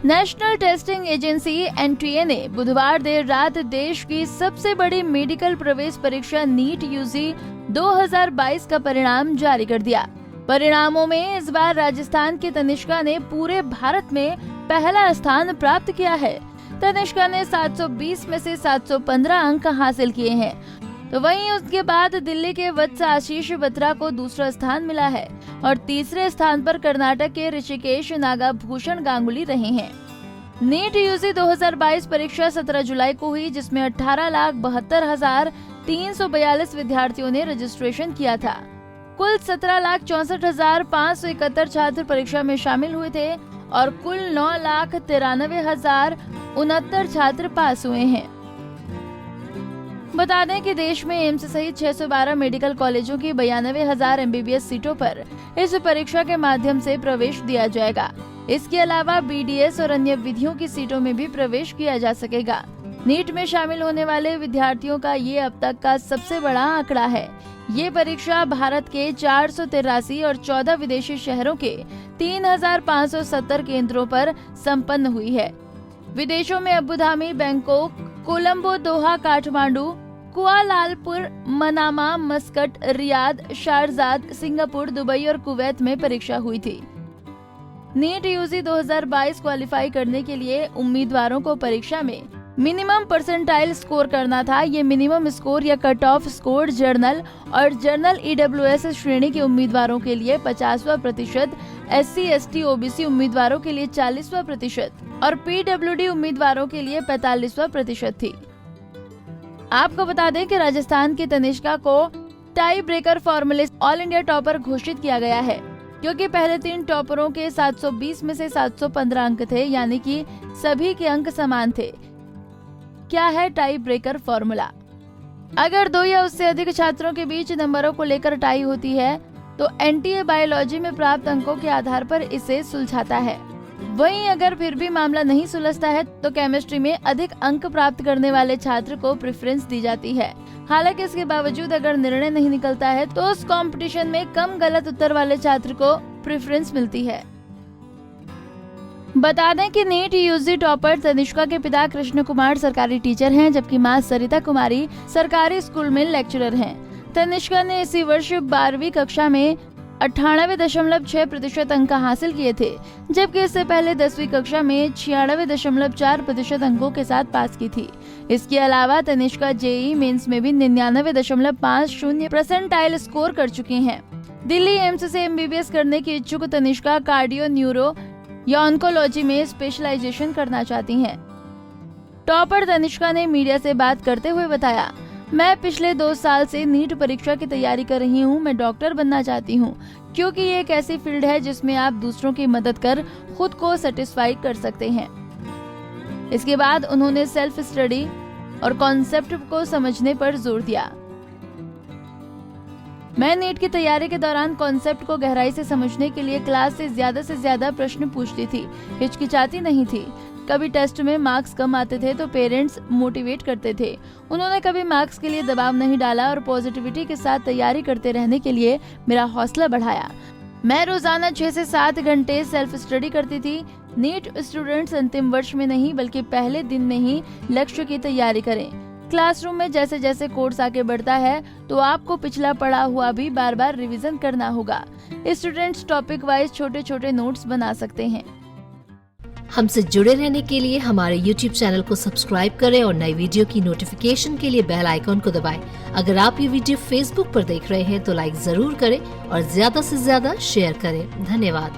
National testing agency NTA ने बुधवार देर रात देश की सबसे बड़ी मेडिकल प्रवेश परीक्षा नीट यूजी 2022 का परिणाम जारी कर दिया। परिणामों में इस बार राजस्थान की तनिष्का ने पूरे भारत में पहला स्थान प्राप्त किया है। तनिष्का ने 720 में से 715 अंक हासिल किए हैं, तो वहीं उसके बाद दिल्ली के वत्स आशीष बत्रा को दूसरा स्थान मिला है और तीसरे स्थान पर कर्नाटक के ऋषिकेश नागाभूषण गांगुली रहे हैं। नीट यूजी 2022 परीक्षा 17 जुलाई को हुई, जिसमें 18,72,342 विद्यार्थियों ने रजिस्ट्रेशन किया था। कुल 17,64,571 छात्र परीक्षा में शामिल हुए थे और कुल 9,93,069 छात्र पास हुए हैं। बता दें कि देश में एम्स सहित 612 मेडिकल कॉलेजों की 92,000 एमबीबीएस सीटों पर इस परीक्षा के माध्यम से प्रवेश दिया जाएगा। इसके अलावा बीडीएस और अन्य विधियों की सीटों में भी प्रवेश किया जा सकेगा। नीट में शामिल होने वाले विद्यार्थियों का ये अब तक का सबसे बड़ा आंकड़ा है। ये परीक्षा भारत के 483 और 14 विदेशी शहरों के 3,570 केंद्रों पर संपन्न हुई है। विदेशों में Abu Dhabi, Bangkok, Colombo, Doha, Kathmandu, Kuala Lumpur, Manama, Muscat, Riyadh, Sharjah, Singapore, Dubai और कुवैत में परीक्षा हुई थी। नीट यूजी 2022 क्वालिफाई करने के लिए उम्मीदवारों को परीक्षा में मिनिमम परसेंटाइल स्कोर करना था। ये मिनिमम स्कोर या कट ऑफ स्कोर जर्नल और जर्नल ईडब्ल्यूएस श्रेणी के उम्मीदवारों के लिए 50% SC, ST, OBC उम्मीदवारों के लिए 40% और PWD उम्मीदवारों के लिए 45% थी। आपको बता दें कि राजस्थान की तनिष्का को टाई ब्रेकर फॉर्मूले ऑल इंडिया टॉपर घोषित किया गया है, क्योंकि पहले 3 टॉपरों के 720 में से 715 अंक थे, यानी कि सभी के अंक समान थे। क्या है टाई ब्रेकर फॉर्मूला? अगर 2 या उससे अधिक छात्रों के बीच नंबरों को लेकर टाई होती है तो एनटीए बायोलॉजी में प्राप्त अंकों के आधार पर इसे सुलझाता है। वहीं अगर फिर भी मामला नहीं सुलझता है तो केमिस्ट्री में अधिक अंक प्राप्त करने वाले छात्र को प्रेफरेंस दी जाती है। हालांकि इसके बावजूद अगर निर्णय नहीं निकलता है तो उस कंपटीशन में कम गलत उत्तर वाले छात्र को प्रेफरेंस मिलती है। बता दें कि नीट यूजी टॉपर तनिष्का के पिता कृष्ण कुमार सरकारी टीचर हैं, जबकि मां सरिता कुमारी सरकारी स्कूल में लेक्चरर हैं। तनिष्का ने इसी वर्ष 12वीं कक्षा में 98.6% अंक हासिल किए थे, जबकि इससे पहले 10वीं कक्षा में 96.4% अंकों के साथ पास की थी। इसके अलावा तनिष्का जेईई मेंस में भी 99.50 परसेंटाइल स्कोर कर चुकी हैं। दिल्ली एम्स से एमबीबीएस करने की इच्छुक तनिष्का कार्डियो, न्यूरो या ऑन्कोलॉजी में स्पेशलाइजेशन करना चाहती हैं। टॉपर तनिष्का ने मीडिया से बात करते हुए बताया, मैं पिछले 2 साल से नीट परीक्षा की तैयारी कर रही हूँ। मैं डॉक्टर बनना चाहती हूँ, क्योंकि ये एक ऐसी फील्ड है जिसमें आप दूसरों की मदद कर खुद को सेटिस्फाई कर सकते हैं। इसके बाद उन्होंने सेल्फ स्टडी और कॉन्सेप्ट को समझने पर जोर दिया। मैं नीट की तैयारी के दौरान कॉन्सेप्ट को गहराई से समझने के लिए क्लास से ज्यादा प्रश्न पूछती थी, हिचकिचाती नहीं थी। कभी टेस्ट में मार्क्स कम आते थे तो पेरेंट्स मोटिवेट करते थे। उन्होंने कभी मार्क्स के लिए दबाव नहीं डाला और पॉजिटिविटी के साथ तैयारी करते रहने के लिए मेरा हौसला बढ़ाया। मैं रोजाना 6 से 7 घंटे सेल्फ स्टडी करती थी। नीट स्टूडेंट्स अंतिम वर्ष में नहीं बल्कि पहले दिन में ही लक्ष्य की तैयारी करें। क्लासरूम में जैसे जैसे कोर्स आगे बढ़ता है तो आपको पिछला पढ़ा हुआ भी बार बार रिवीजन करना होगा। स्टूडेंट्स टॉपिक वाइज छोटे छोटे नोट्स बना सकते हैं। हमसे जुड़े रहने के लिए हमारे YouTube चैनल को सब्सक्राइब करें और नई वीडियो की नोटिफिकेशन के लिए बेल आइकॉन को दबाएं। अगर आप ये वीडियो Facebook पर देख रहे हैं तो लाइक जरूर करें और ज्यादा से ज्यादा शेयर करें। धन्यवाद।